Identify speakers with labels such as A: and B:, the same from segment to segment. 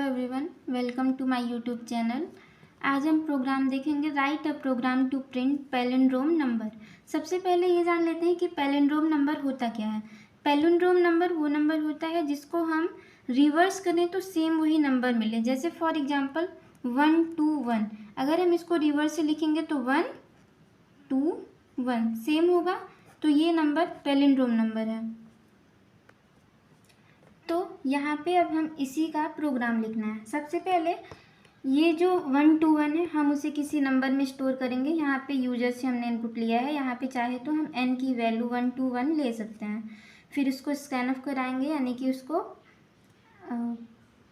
A: Everyone, welcome to my YouTube channel. आज हम program देखेंगे write a program to print palindrome number. सबसे पहले ये जान लेते हैं कि पैलिंड्रोम नंबर होता क्या है। पैलिंड्रोम नंबर वो नंबर होता है जिसको हम रिवर्स करें तो सेम वही नंबर मिले। जैसे फॉर एग्जांपल 121, अगर हम इसको रिवर्स से लिखेंगे तो 121 सेम होगा, तो ये नंबर पैलिंड्रोम नंबर है। तो यहाँ पे अब हम इसी का प्रोग्राम लिखना है। सबसे पहले ये जो 121 है हम उसे किसी नंबर में स्टोर करेंगे। यहाँ पे यूजर से हमने इनपुट लिया है, यहाँ पे चाहे तो हम n की वैल्यू 121 ले सकते हैं। फिर उसको स्कैन ऑफ कराएंगे, यानी कि उसको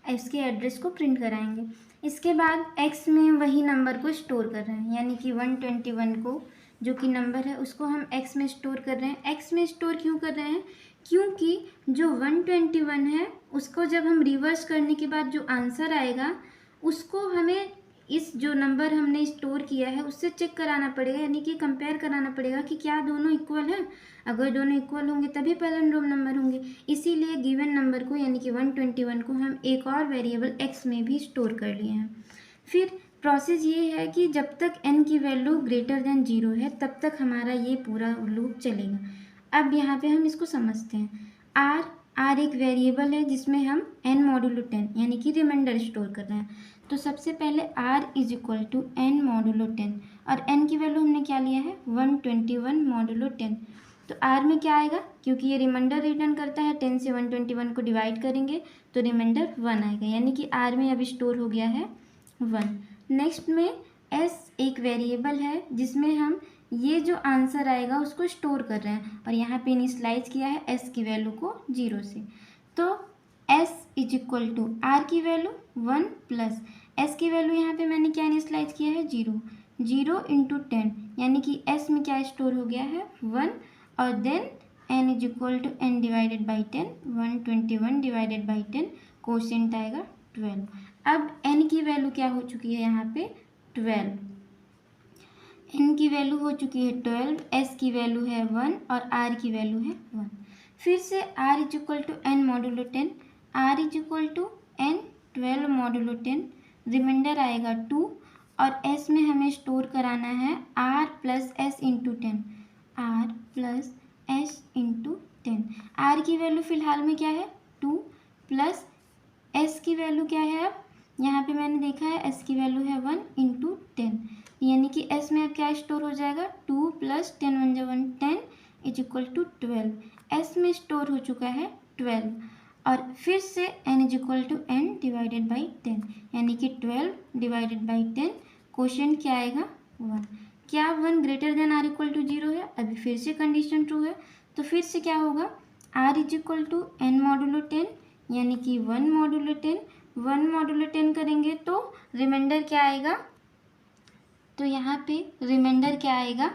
A: इसके एड्रेस को प्रिंट कराएंगे। इसके बाद x में वही नंबर को स्टोर कर रहे हैं, यानी कि 121 को जो कि नंबर है उसको हम x में स्टोर कर रहे हैं। x में स्टोर क्यों कर रहे हैं? क्योंकि जो 121 है उसको जब हम रिवर्स करने के बाद जो आंसर आएगा उसको हमें इस जो नंबर हमने स्टोर किया है उससे चेक कराना पड़ेगा, यानी कि कंपेयर कराना पड़ेगा कि क्या दोनों इक्वल है। अगर दोनों इक्वल होंगे तभी पैलिंड्रोम नंबर होंगे। इसीलिए गिवन नंबर को यानी कि 121 को हम एक और वेरिएबल x में भी स्टोर कर लिए हैं। फिर प्रोसेस ये है कि जब तक n की वैल्यू ग्रेटर देन 0 है तब तक हमारा ये पूरा लूप चलेगा। अब यहाँ पे हम इसको समझते हैं। r एक वेरिएबल है जिसमें हम n मॉड्यूलो 10 यानी कि रिमाइंडर स्टोर कर रहे हैं। तो सबसे पहले r is equal to n modulo 10 और n की वैल्यू हमने क्या लिया है 121 मॉड्यूलो 10। तो r में क्या आएगा, क्योंकि ये रिमाइंडर रिटर्न करता है, 10 से 121 को डिवाइड करेंगे तो रिमाइंडर 1 आएगा, यानी कि r में अब स्टोर हो गया है 1। नेक्स्ट में s एक वेरिएबल है जिसमें हम ये जो आंसर आएगा उसको स्टोर कर रहे हैं और यहाँ पे इनिशियलाइज किया है s की वैल्यू को 0 से। तो s is equal to r की वैल्यू 1 प्लस s की वैल्यू यहाँ पे मैंने क्या इनिशियलाइज किया है 0 इंटू 10, यानी कि s में क्या स्टोर हो गया है 1 और then n is equal to n divided by 10, 121 divided by 10, quotient आएगा 12। अब n की वैल्यू क्या हो चुकी है यहाँ पे 12, n की वैल्यू हो चुकी है 12, s की वैल्यू है 1 और r की वैल्यू है 1। फिर से r is equal to n modulo 10, r is equal to n 12 modulo 10, remainder आएगा 2 और s में हमें स्टोर कराना है r plus s into 10, r plus s into 10। r की वैल्यू फिलहाल में क्या है 2 प्लस s की वैल्यू क्या है, अब यहाँ पे मैंने देखा है s की वैल्यू है 1 इंटू 10, यानी कि s में अब क्या स्टोर हो जाएगा 2 प्लस 10 1 जा 1 10 इज इक्वल टू 12। s में स्टोर हो चुका है 12 और फिर से n is equal to n divided by 10, यानी कि 12 डिवाइडेड बाई 10, क्वेश्चन क्या आएगा 1। क्या 1 greater than or equal to 0 है? अभी फिर से कंडीशन ट्रू है, तो फिर से क्या होगा r is equal to n modulo 10, यानी कि 1 मॉड्यूलो 10, 1 मॉड्यूलो 10 करेंगे तो रिमाइंडर क्या आएगा, तो यहाँ पे रिमाइंडर क्या आएगा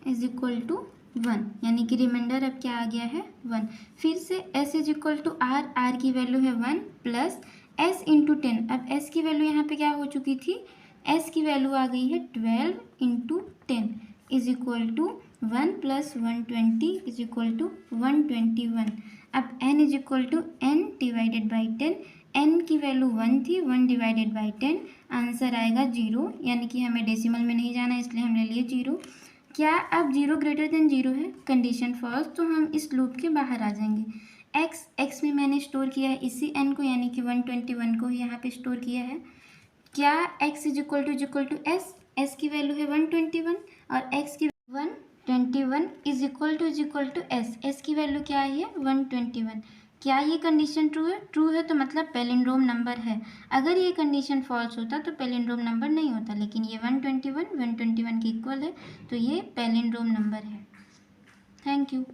A: इज इक्वल टू 1, यानी कि रिमाइंडर अब क्या आ गया है 1। फिर से s is equal to r की वैल्यू है 1 प्लस s इंटू 10। अब s की वैल्यू यहाँ पे क्या हो चुकी थी, s की वैल्यू आ गई है 12 into 10 is equal to 1 plus 120 is equal to 121। अब n is equal to n divided by 10, n की वैल्यू 1 थी, 1 डिवाइडेड बाई 10, आंसर आएगा 0, यानी कि हमें डेसिमल में नहीं जाना इसलिए हमने लिए 0। क्या अब 0 ग्रेटर देन 0 है, कंडीशन फॉल्स, तो हम इस लूप के बाहर आ जाएंगे। x में मैंने स्टोर किया है इसी n को, यानी कि 121 को यहाँ पे स्टोर किया है। क्या x is equal to s की वैल्यू है 121 और x की 121 इज इक्वल टू s की वैल्यू क्या है 121। क्या ये कंडीशन ट्रू है? ट्रू है तो मतलब पैलिंड्रोम नंबर है। अगर ये कंडीशन फॉल्स होता तो पैलिंड्रोम नंबर नहीं होता, लेकिन ये 121 के इक्वल है तो ये पैलिंड्रोम नंबर है। Thank you.